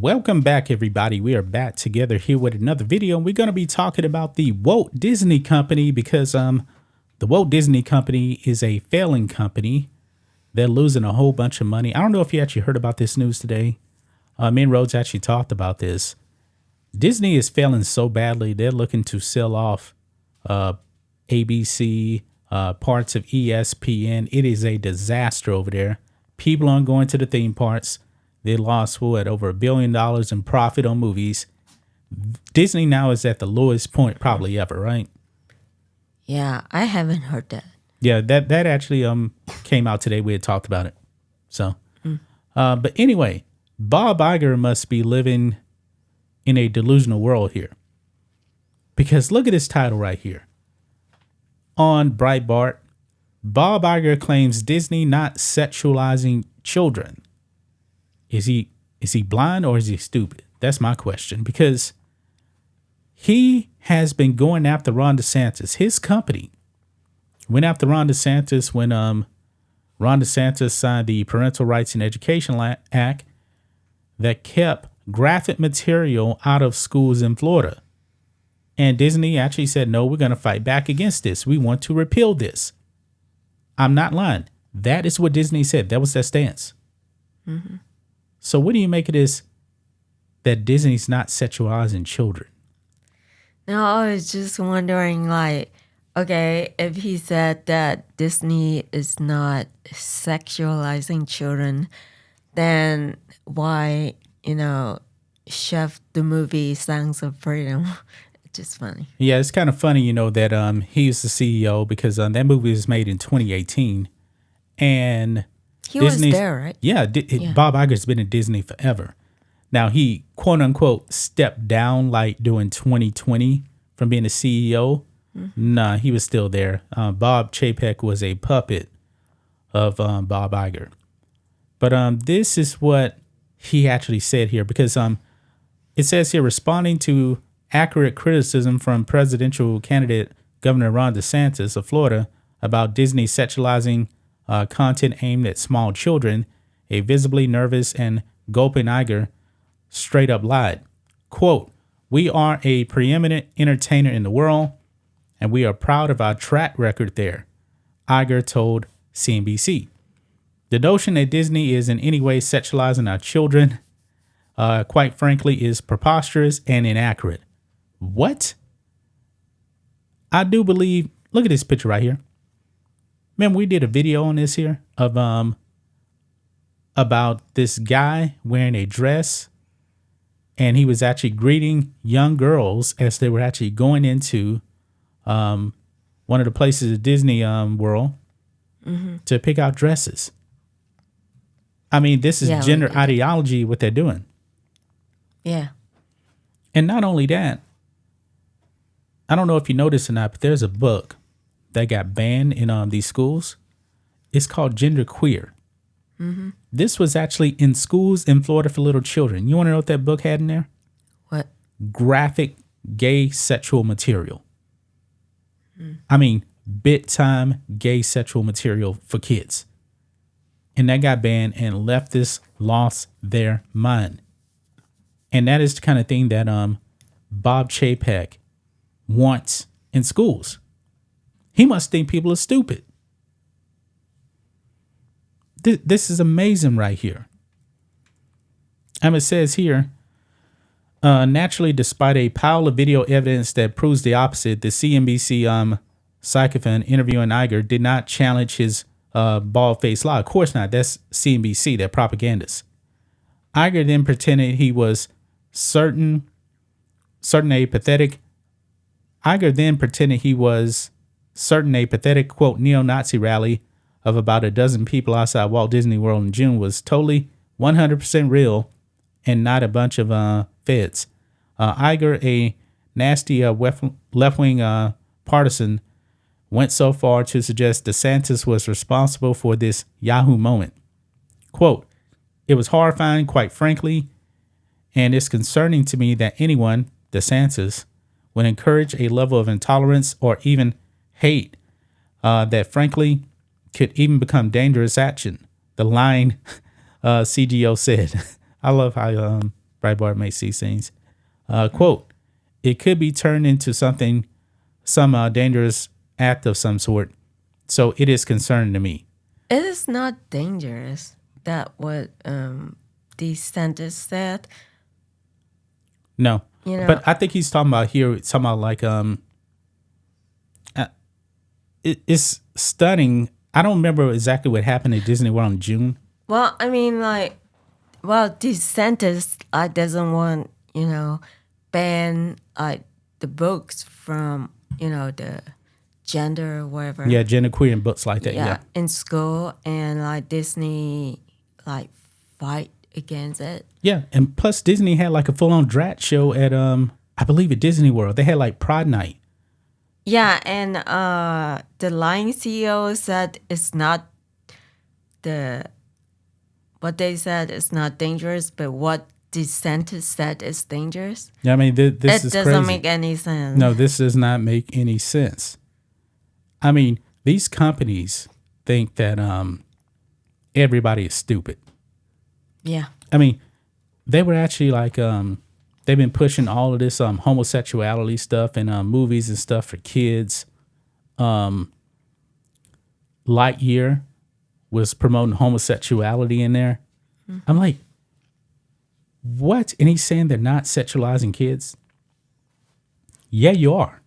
Welcome back, everybody. We are back together here with another video. We're going to be talking about the Walt Disney Company because the Walt Disney Company is a failing company. They're losing a whole bunch of money. I don't know if you actually heard about this news today. Me and Rhodes actually talked about this. Disney is failing so badly. They're looking to sell off ABC, parts of ESPN. It is a disaster over there. People aren't going to the theme parks. They lost, over $1 billion in profit on movies. Disney now is at the lowest point probably ever, right? Yeah, I haven't heard that. Yeah, that actually came out today. We had talked about it. So, but anyway, Bob Iger must be living in a delusional world here. Because look at this title right here. On Breitbart, Bob Iger claims Disney not sexualizing children. Is he blind or is he stupid? That's my question, because he has been going after Ron DeSantis. His company went after Ron DeSantis when Ron DeSantis signed the Parental Rights and Education Act that kept graphic material out of schools in Florida. And Disney actually said, no, we're going to fight back against this. We want to repeal this. I'm not lying. That is what Disney said. That was their stance. Mm-hmm. So what do you make of this, that Disney's not sexualizing children? No, I was just wondering, okay, if he said that Disney is not sexualizing children, then why, chef the movie Songs of Freedom? It's just funny. Yeah, it's kind of funny, that he was the CEO because that movie was made in 2018. And he was there, right? Yeah, Bob Iger's been in Disney forever. Now, he, quote unquote, stepped down during 2020 from being a CEO. Mm-hmm. Nah, he was still there. Bob Chapek was a puppet of Bob Iger. But this is what he actually said here, because it says here, responding to accurate criticism from presidential candidate Governor Ron DeSantis of Florida about Disney sexualizing content aimed at small children, a visibly nervous and gulping Iger straight up lied. Quote, "We are a preeminent entertainer in the world, and we are proud of our track record there," Iger told CNBC. The notion that Disney is in any way sexualizing our children, quite frankly, is preposterous and inaccurate. What? I do believe, look at this picture right here. Remember, we did a video on this here of about this guy wearing a dress, and he was actually greeting young girls as they were actually going into one of the places at Disney World to pick out dresses. I mean, this is gender ideology, what they're doing. Yeah. And not only that, I don't know if you noticed or not, but there's a book that got banned in these schools. It's called Gender Queer. Mm-hmm. This was actually in schools in Florida for little children. You want to know what that book had in there? What? Graphic gay sexual material. I mean, big time gay sexual material for kids. And that got banned, and leftists lost their mind. And that is the kind of thing that Bob Chapek wants in schools. He must think people are stupid. This is amazing right here. It says here, naturally, despite a pile of video evidence that proves the opposite, the CNBC sycophant interviewing Iger did not challenge his bald-faced lie. Of course not. That's CNBC. They're propagandists. Iger then pretended he was certain a pathetic, quote, neo-Nazi rally of about a dozen people outside Walt Disney World in June was totally 100% real and not a bunch of feds. Iger, a nasty left-wing partisan, went so far to suggest DeSantis was responsible for this Yahoo moment. Quote, "It was horrifying, quite frankly, and it's concerning to me that anyone, DeSantis, would encourage a level of intolerance or even hate that frankly could even become dangerous action," the lying CGO said. I love how Breitbart may see scenes. Quote, it could be turned into some dangerous act of some sort. So it is concerning to me. It is not dangerous. That what the sentence said. No. You know, But I think he's talking about like it's stunning. I don't remember exactly what happened at Disney World in June. well, I mean, like, well, the sentence doesn't want, ban the books from, the gender or whatever. Yeah, genderqueer and books like that. Yeah. In school, and like Disney like fight against it. Yeah, and plus Disney had like a full-on drat show at I believe at Disney World. They had like Pride Night. Yeah, and the line CEO said it's not what they said is not dangerous, but what the sentence said is dangerous. Yeah, I mean this is It doesn't crazy. make any sense. No, this does not make any sense. I mean, these companies think that everybody is stupid. Yeah. I mean, they were actually like they've been pushing all of this homosexuality stuff in movies and stuff for kids. Lightyear was promoting homosexuality in there. Mm-hmm. I'm like, what? And he's saying they're not sexualizing kids? Yeah, you are.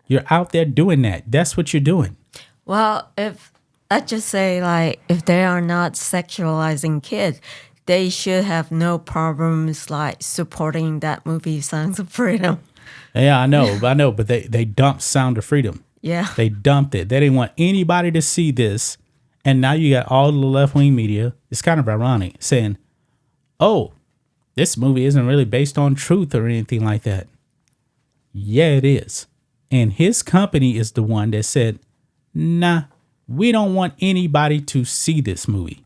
You're out there doing that. That's what you're doing. Well, if I just say like if they are not sexualizing kids, they should have no problems like supporting that movie Songs of Freedom. Yeah, I know, but they dumped Sound of Freedom. Yeah. They dumped it. They didn't want anybody to see this. And now you got all the left-wing media. It's kind of ironic saying, oh, this movie isn't really based on truth or anything like that. Yeah, it is. And his company is the one that said, nah, we don't want anybody to see this movie.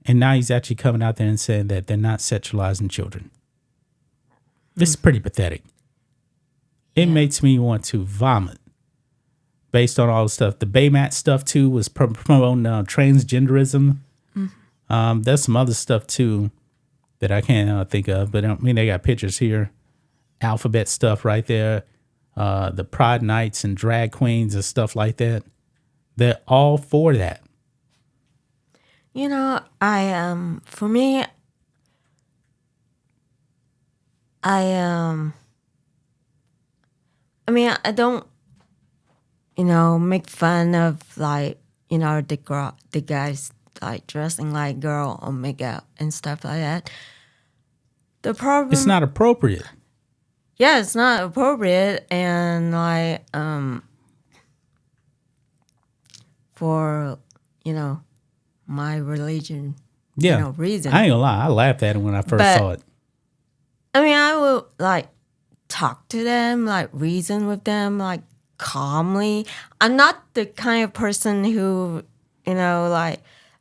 And now he's actually coming out there and saying that they're not sexualizing children. This is pretty pathetic. It makes me want to vomit based on all the stuff. The Baymat stuff, too, was promoting transgenderism. Mm-hmm. There's some other stuff, too, that I can't think of. But I mean, they got pictures here. Alphabet stuff right there. The Pride Nights and drag queens and stuff like that. They're all for that. You know, for me, I mean, I don't, make fun of like, the guys like dressing like girl or makeup and stuff like that. The problem, It's not appropriate. yeah, it's not appropriate, and like, for, my religion, Yeah. reason. I ain't gonna lie. I laughed at it when I first saw it. I mean, I would like talk to them, like reason with them, like calmly. I'm not the kind of person who, like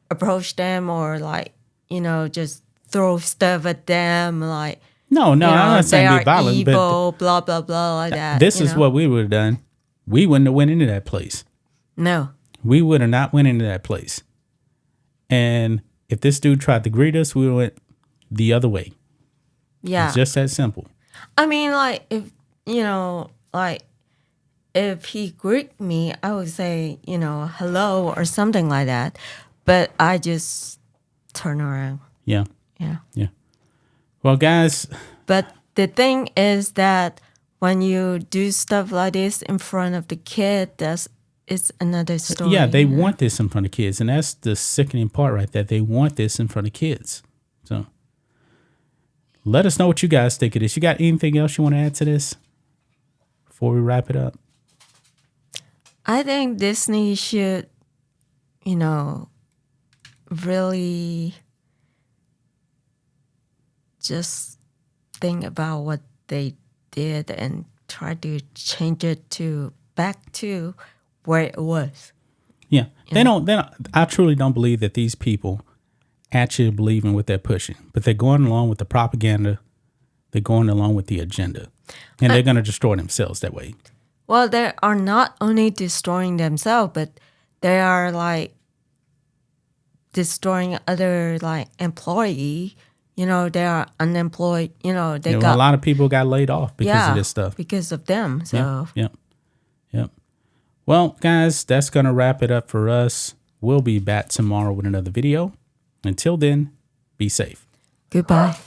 approach them or like, just throw stuff at them, like No, I'm not saying they be are violent, evil, blah blah blah, like that. this is what we would have done. We wouldn't have went into that place. No. We would have not went into that place. And if this dude tried to greet us, we went the other way. Yeah. It's just that simple. I mean, like if if he greet me, I would say, hello or something like that. But I just turn around. Yeah. Yeah. Yeah. Well, guys. But the thing is that when you do stuff like this in front of the kid, it's another story. Yeah, they want this in front of kids. And that's the sickening part right there. They want this in front of kids. So let us know what you guys think of this. You got anything else you want to add to this before we wrap it up? I think Disney should, really just think about what they did and try to change it back to where it was. Yeah. They don't I truly don't believe that these people actually believe in what they're pushing, but they're going along with the propaganda. They're going along with the agenda, and they're going to destroy themselves that way. Well, they are not only destroying themselves, but they are like destroying other like employee, You know, they are unemployed. You know, they You know, got a lot of people got laid off because of this stuff. because of them. So Yep. Well, guys, that's going to wrap it up for us. We'll be back tomorrow with another video. Until then, be safe. goodbye.